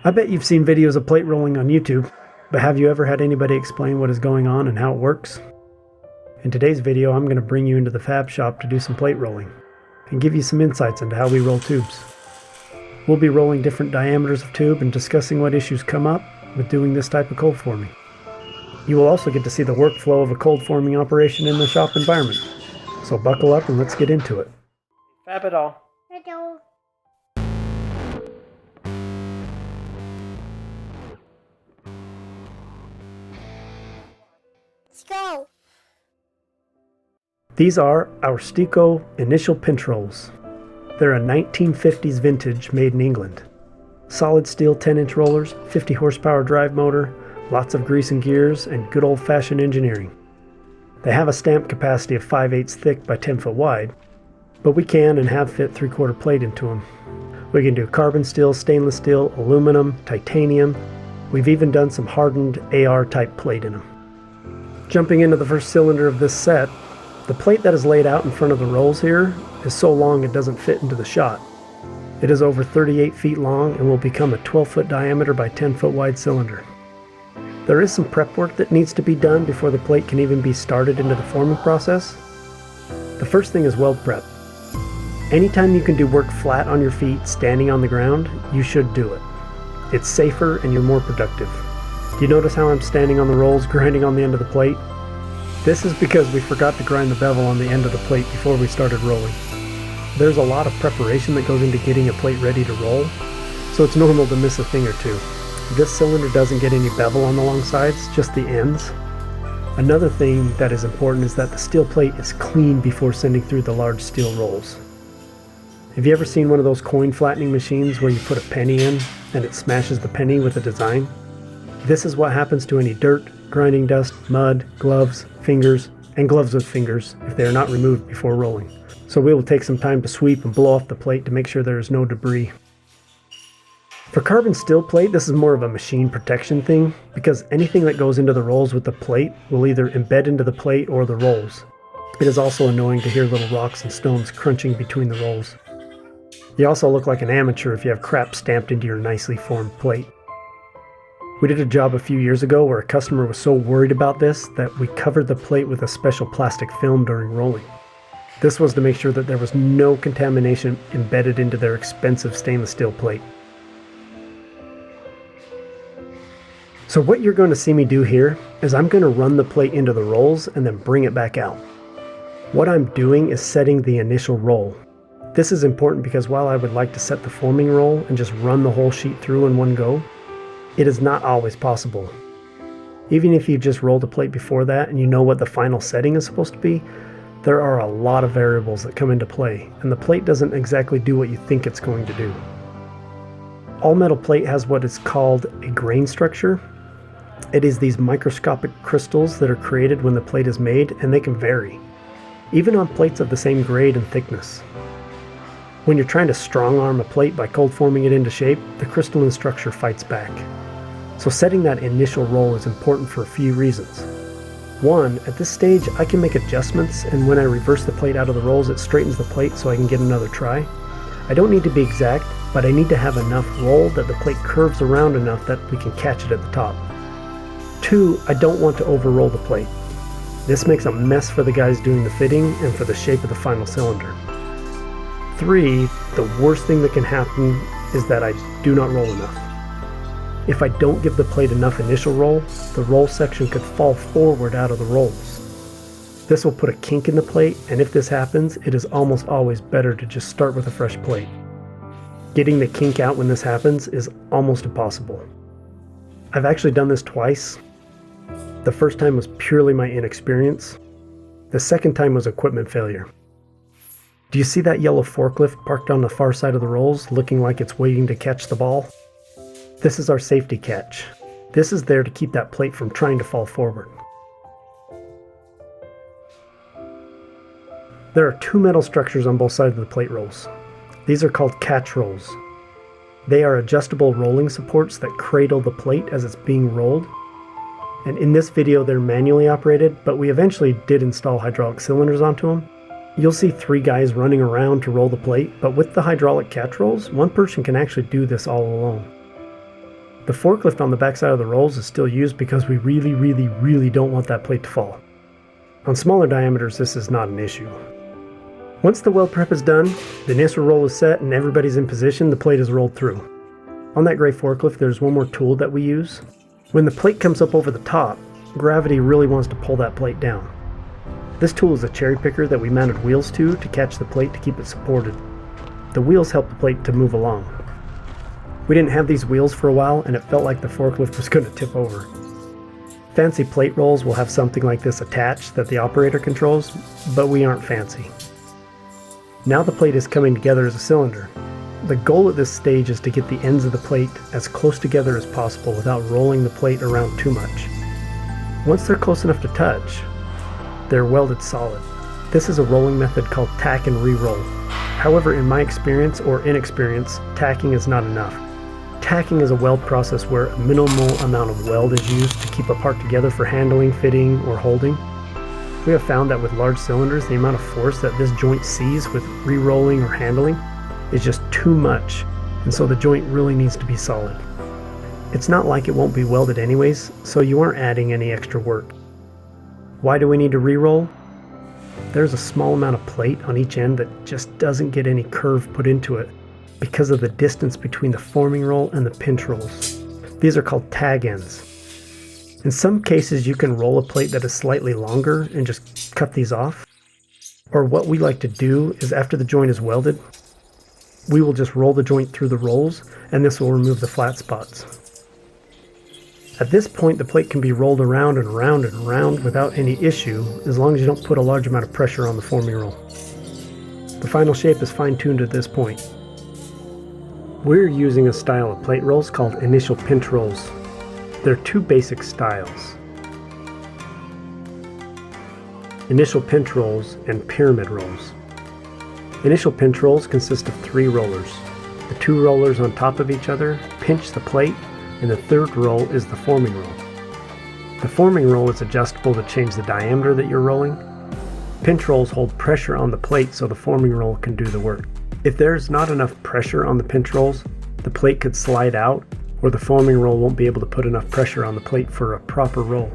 I bet you've seen videos of plate rolling on YouTube, but have you ever had anybody explain what is going on and how it works? In today's video, I'm going to bring you into the fab shop to do some plate rolling and give you some insights into how we roll tubes. We'll be rolling different diameters of tube and discussing what issues come up with doing this type of cold forming. You will also get to see the workflow of a cold forming operation in the shop environment. So buckle up and let's get into it. Fab it all. Hello. Let's go. These are our Steco initial pinch rolls. They're a 1950s vintage made in England. Solid steel 10-inch rollers, 50 horsepower drive motor, lots of grease and gears, and good old-fashioned engineering. They have a stamp capacity of 5/8 thick by 10 foot wide, but we can and have fit 3/4 plate into them. We can do carbon steel, stainless steel, aluminum, titanium. We've even done some hardened AR type plate in them. Jumping into the first cylinder of this set, the plate that is laid out in front of the rolls here is so long it doesn't fit into the shot. It is over 38 feet long and will become a 12-foot diameter by 10-foot wide cylinder. There is some prep work that needs to be done before the plate can even be started into the forming process. The first thing is weld prep. Anytime you can do work flat on your feet, standing on the ground, you should do it. It's safer and you're more productive. Do you notice how I'm standing on the rolls, grinding on the end of the plate? This is because we forgot to grind the bevel on the end of the plate before we started rolling. There's a lot of preparation that goes into getting a plate ready to roll, so it's normal to miss a thing or two. This cylinder doesn't get any bevel on the long sides, just the ends. Another thing that is important is that the steel plate is clean before sending through the large steel rolls. Have you ever seen one of those coin flattening machines where you put a penny in and it smashes the penny with a design? This is what happens to any dirt, grinding dust, mud, gloves, fingers, and gloves with fingers if they are not removed before rolling. So we will take some time to sweep and blow off the plate to make sure there is no debris. For carbon steel plate, this is more of a machine protection thing because anything that goes into the rolls with the plate will either embed into the plate or the rolls. It is also annoying to hear little rocks and stones crunching between the rolls. You also look like an amateur if you have crap stamped into your nicely formed plate. We did a job a few years ago where a customer was so worried about this that we covered the plate with a special plastic film during rolling. This was to make sure that there was no contamination embedded into their expensive stainless steel plate. So what you're going to see me do here is I'm going to run the plate into the rolls and then bring it back out. What I'm doing is setting the initial roll. This is important because while I would like to set the forming roll and just run the whole sheet through in one go, it is not always possible. Even if you just rolled a plate before that and you know what the final setting is supposed to be, there are a lot of variables that come into play, and the plate doesn't exactly do what you think it's going to do. All metal plate has what is called a grain structure. It is these microscopic crystals that are created when the plate is made, and they can vary, even on plates of the same grade and thickness. When you're trying to strong arm a plate by cold forming it into shape, the crystalline structure fights back. So setting that initial roll is important for a few reasons. One, at this stage I can make adjustments, and when I reverse the plate out of the rolls it straightens the plate so I can get another try. I don't need to be exact, but I need to have enough roll that the plate curves around enough that we can catch it at the top. Two, I don't want to over-roll the plate. This makes a mess for the guys doing the fitting and for the shape of the final cylinder. Three, the worst thing that can happen is that I do not roll enough. If I don't give the plate enough initial roll, the roll section could fall forward out of the rolls. This will put a kink in the plate, and if this happens, it is almost always better to just start with a fresh plate. Getting the kink out when this happens is almost impossible. I've actually done this twice. The first time was purely my inexperience. The second time was equipment failure. Do you see that yellow forklift parked on the far side of the rolls, looking like it's waiting to catch the ball? This is our safety catch. This is there to keep that plate from trying to fall forward. There are two metal structures on both sides of the plate rolls. These are called catch rolls. They are adjustable rolling supports that cradle the plate as it's being rolled. And in this video they're manually operated, but we eventually did install hydraulic cylinders onto them. You'll see 3 guys running around to roll the plate, but with the hydraulic catch rolls, one person can actually do this all alone. The forklift on the backside of the rolls is still used because we really don't want that plate to fall. On smaller diameters, this is not an issue. Once the weld prep is done, the initial roll is set and everybody's in position, the plate is rolled through. On that gray forklift, there's one more tool that we use. When the plate comes up over the top, gravity really wants to pull that plate down. This tool is a cherry picker that we mounted wheels to catch the plate to keep it supported. The wheels help the plate to move along. We didn't have these wheels for a while and it felt like the forklift was going to tip over. Fancy plate rolls will have something like this attached that the operator controls, but we aren't fancy. Now the plate is coming together as a cylinder. The goal at this stage is to get the ends of the plate as close together as possible without rolling the plate around too much. Once they're close enough to touch, they're welded solid. This is a rolling method called tack and re-roll. However, in my experience or inexperience, tacking is not enough. Tacking is a weld process where a minimal amount of weld is used to keep a part together for handling, fitting, or holding. We have found that with large cylinders, the amount of force that this joint sees with re-rolling or handling is just too much, and so the joint really needs to be solid. It's not like it won't be welded anyways, so you aren't adding any extra work. Why do we need to re-roll? There's a small amount of plate on each end that just doesn't get any curve put into it because of the distance between the forming roll and the pinch rolls. These are called tag ends. In some cases, you can roll a plate that is slightly longer and just cut these off. Or what we like to do is after the joint is welded, we will just roll the joint through the rolls and this will remove the flat spots. At this point, the plate can be rolled around and around and around without any issue as long as you don't put a large amount of pressure on the forming roll. The final shape is fine-tuned at this point. We're using a style of plate rolls called initial pinch rolls. There are two basic styles: initial pinch rolls and pyramid rolls. Initial pinch rolls consist of 3 rollers. The 2 rollers on top of each other pinch the plate, and the third roll is the forming roll. The forming roll is adjustable to change the diameter that you're rolling. Pinch rolls hold pressure on the plate so the forming roll can do the work. If there's not enough pressure on the pinch rolls, the plate could slide out, or the forming roll won't be able to put enough pressure on the plate for a proper roll.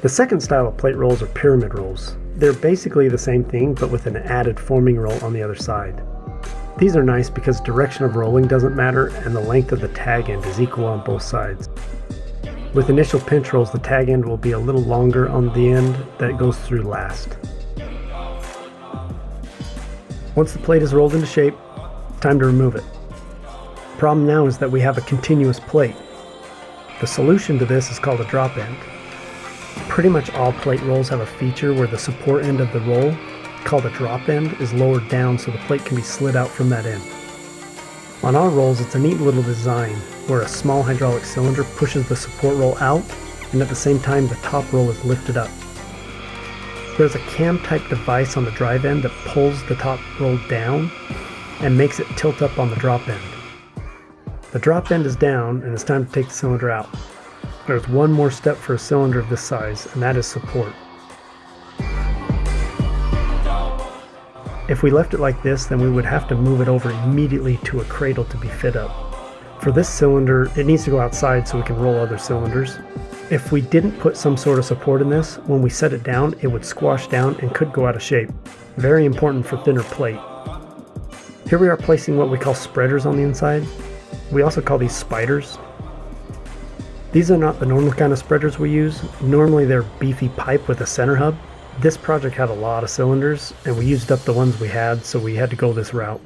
The second style of plate rolls are pyramid rolls. They're basically the same thing, but with an added forming roll on the other side. These are nice because direction of rolling doesn't matter and the length of the tag end is equal on both sides. With initial pinch rolls, the tag end will be a little longer on the end that goes through last. Once the plate is rolled into shape, time to remove it. The problem now is that we have a continuous plate. The solution to this is called a drop end. Pretty much all plate rolls have a feature where the support end of the roll, called a drop end, is lowered down so the plate can be slid out from that end. On our rolls, it's a neat little design where a small hydraulic cylinder pushes the support roll out and at the same time the top roll is lifted up. There's a cam type device on the drive end that pulls the top roll down and makes it tilt up on the drop end. The drop end is down and it's time to take the cylinder out. There's one more step for a cylinder of this size, and that is support. If we left it like this, then we would have to move it over immediately to a cradle to be fit up. For this cylinder, it needs to go outside so we can roll other cylinders. If we didn't put some sort of support in this, when we set it down, it would squash down and could go out of shape. Very important for thinner plate. Here we are placing what we call spreaders on the inside. We also call these spiders. These are not the normal kind of spreaders we use. Normally they're beefy pipe with a center hub. This project had a lot of cylinders and we used up the ones we had, so we had to go this route.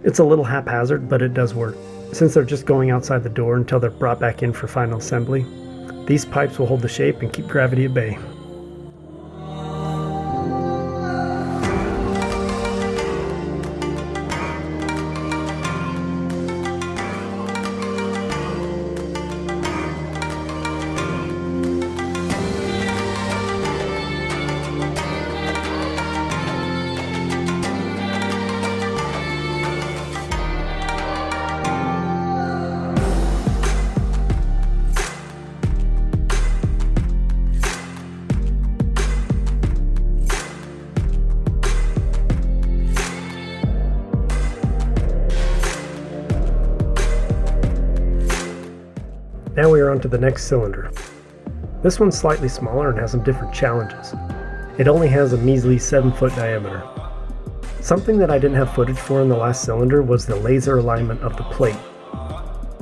It's a little haphazard, but it does work. Since they're just going outside the door until they're brought back in for final assembly, these pipes will hold the shape and keep gravity at bay. Now we are on to the next cylinder. This one's slightly smaller and has some different challenges. It only has a measly 7-foot diameter. Something that I didn't have footage for in the last cylinder was the laser alignment of the plate.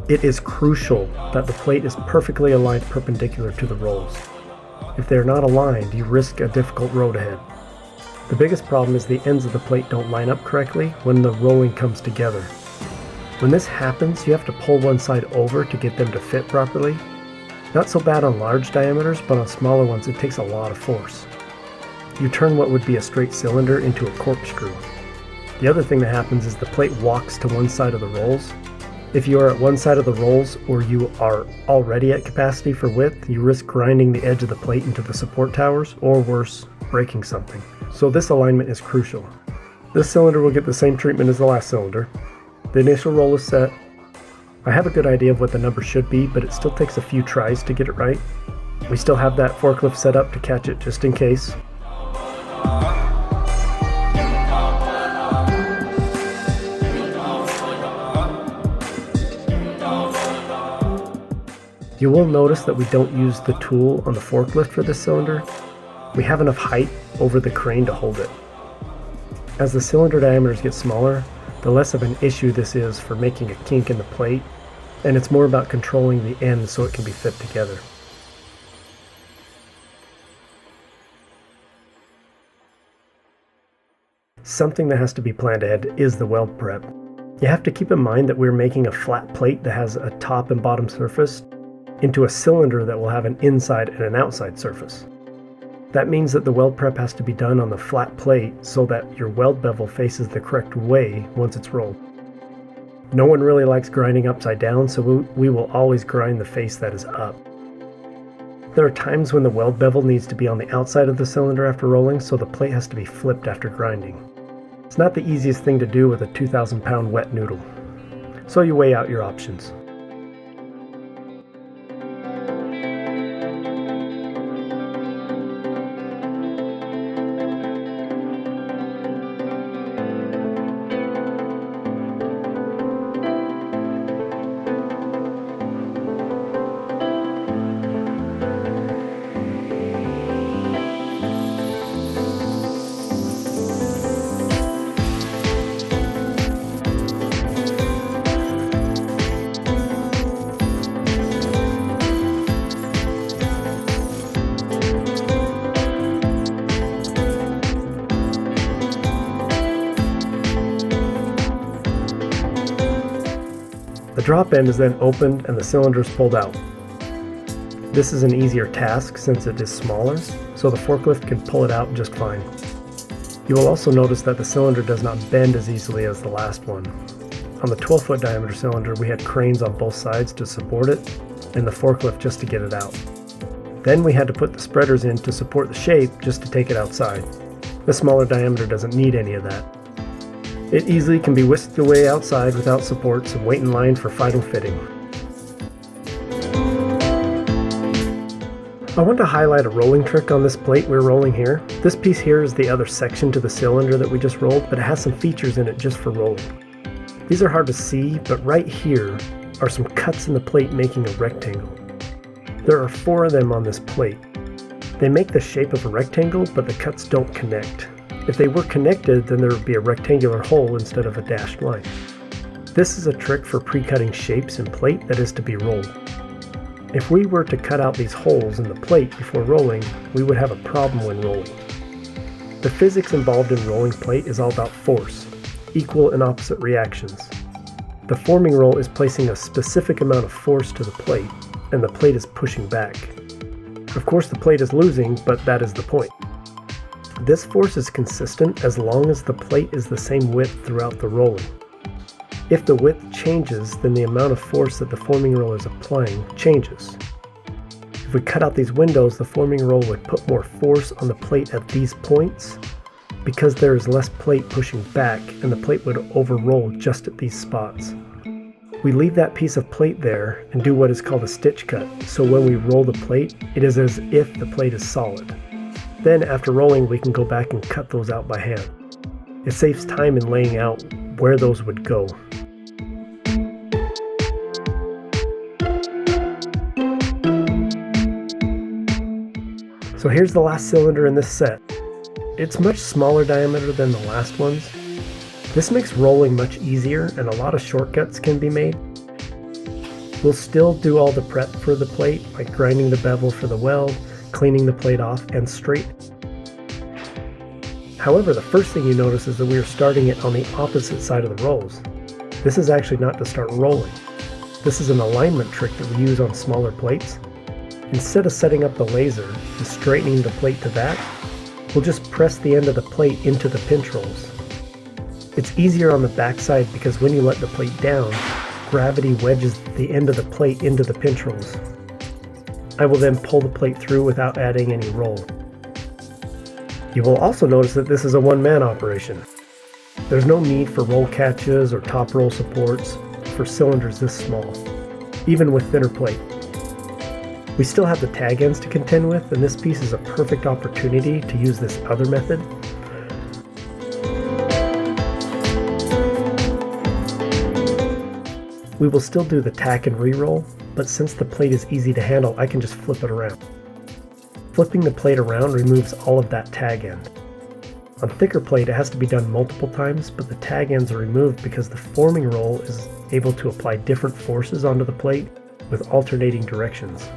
It is crucial that the plate is perfectly aligned perpendicular to the rolls. If they're not aligned, you risk a difficult road ahead. The biggest problem is the ends of the plate don't line up correctly when the rolling comes together. When this happens, you have to pull one side over to get them to fit properly. Not so bad on large diameters, but on smaller ones it takes a lot of force. You turn what would be a straight cylinder into a corkscrew. The other thing that happens is the plate walks to one side of the rolls. If you are at one side of the rolls or you are already at capacity for width, you risk grinding the edge of the plate into the support towers, or worse, breaking something. So this alignment is crucial. This cylinder will get the same treatment as the last cylinder. The initial roll is set. I have a good idea of what the number should be, but it still takes a few tries to get it right. We still have that forklift set up to catch it just in case. You will notice that we don't use the tool on the forklift for this cylinder. We have enough height over the crane to hold it. As the cylinder diameters get smaller, the less of an issue this is for making a kink in the plate, and it's more about controlling the ends so it can be fit together. Something that has to be planned ahead is the weld prep. You have to keep in mind that we're making a flat plate that has a top and bottom surface into a cylinder that will have an inside and an outside surface. That means that the weld prep has to be done on the flat plate so that your weld bevel faces the correct way once it's rolled. No one really likes grinding upside down, so we will always grind the face that is up. There are times when the weld bevel needs to be on the outside of the cylinder after rolling, so the plate has to be flipped after grinding. It's not the easiest thing to do with a 2,000-pound wet noodle, so you weigh out your options. The drop end is then opened and the cylinder is pulled out. This is an easier task since it is smaller, so the forklift can pull it out just fine. You will also notice that the cylinder does not bend as easily as the last one. On the 12-foot diameter cylinder, we had cranes on both sides to support it, and the forklift just to get it out. Then we had to put the spreaders in to support the shape just to take it outside. The smaller diameter doesn't need any of that. It easily can be whisked away outside without supports and wait in line for final fitting. I want to highlight a rolling trick on this plate we're rolling here. This piece here is the other section to the cylinder that we just rolled, but it has some features in it just for rolling. These are hard to see, but right here are some cuts in the plate making a rectangle. There are 4 of them on this plate. They make the shape of a rectangle, but the cuts don't connect. If they were connected, then there would be a rectangular hole instead of a dashed line. This is a trick for pre-cutting shapes in plate that is to be rolled. If we were to cut out these holes in the plate before rolling, we would have a problem when rolling. The physics involved in rolling plate is all about force, equal and opposite reactions. The forming roll is placing a specific amount of force to the plate, and the plate is pushing back. Of course, the plate is losing, but that is the point. This force is consistent as long as the plate is the same width throughout the rolling. If the width changes, then the amount of force that the forming roll is applying changes. If we cut out these windows, the forming roll would put more force on the plate at these points because there is less plate pushing back, and the plate would over-roll just at these spots. We leave that piece of plate there and do what is called a stitch cut, so when we roll the plate, it is as if the plate is solid. Then after rolling, we can go back and cut those out by hand. It saves time in laying out where those would go. So here's the last cylinder in this set. It's much smaller diameter than the last ones. This makes rolling much easier and a lot of shortcuts can be made. We'll still do all the prep for the plate, like grinding the bevel for the weld, cleaning the plate off, and straightening. However, the first thing you notice is that we are starting it on the opposite side of the rolls. This is actually not to start rolling. This is an alignment trick that we use on smaller plates. Instead of setting up the laser and straightening the plate to that, we'll just press the end of the plate into the pinch rolls. It's easier on the back side because when you let the plate down, gravity wedges the end of the plate into the pinch rolls. I will then pull the plate through without adding any roll. You will also notice that this is a one-man operation. There's no need for roll catches or top roll supports for cylinders this small, even with thinner plate. We still have the tag ends to contend with, and this piece is a perfect opportunity to use this other method. We will still do the tack and re-roll, but since the plate is easy to handle, I can just flip it around. Flipping the plate around removes all of that tag end. On thicker plate, it has to be done multiple times, but the tag ends are removed because the forming roll is able to apply different forces onto the plate with alternating directions.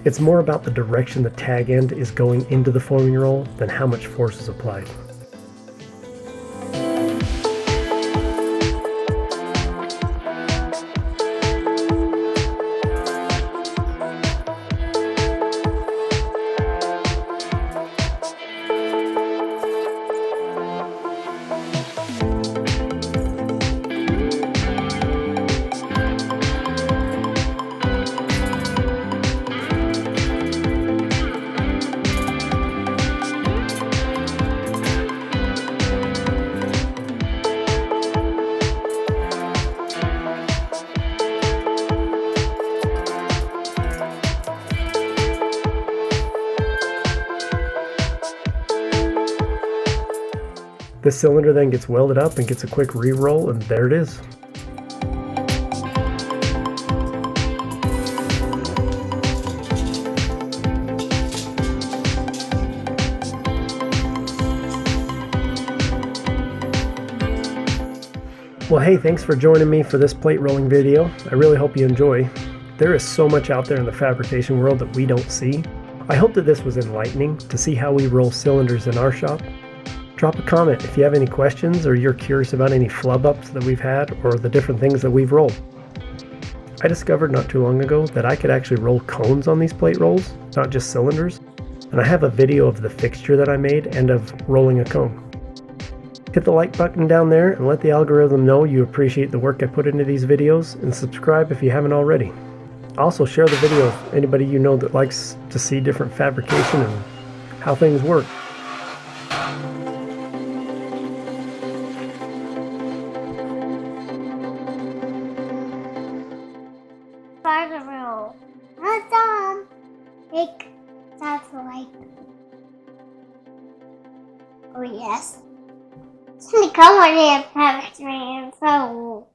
It's more about the direction the tag end is going into the forming roll than how much force is applied. This cylinder then gets welded up and gets a quick re-roll, and there it is. Well, hey, thanks for joining me for this plate rolling video. I really hope you enjoy. There is so much out there in the fabrication world that we don't see. I hope that this was enlightening to see how we roll cylinders in our shop. Drop a comment if you have any questions or you're curious about any flub ups that we've had or the different things that we've rolled. I discovered not too long ago that I could actually roll cones on these plate rolls, not just cylinders, and I have a video of the fixture that I made and of rolling a cone. Hit the like button down there and let the algorithm know you appreciate the work I put into these videos, and subscribe if you haven't already. Also share the video with anybody you know that likes to see different fabrication and how things work. Roll. That's on. Big satellite. Oh yes. Come on in, Fabrication. So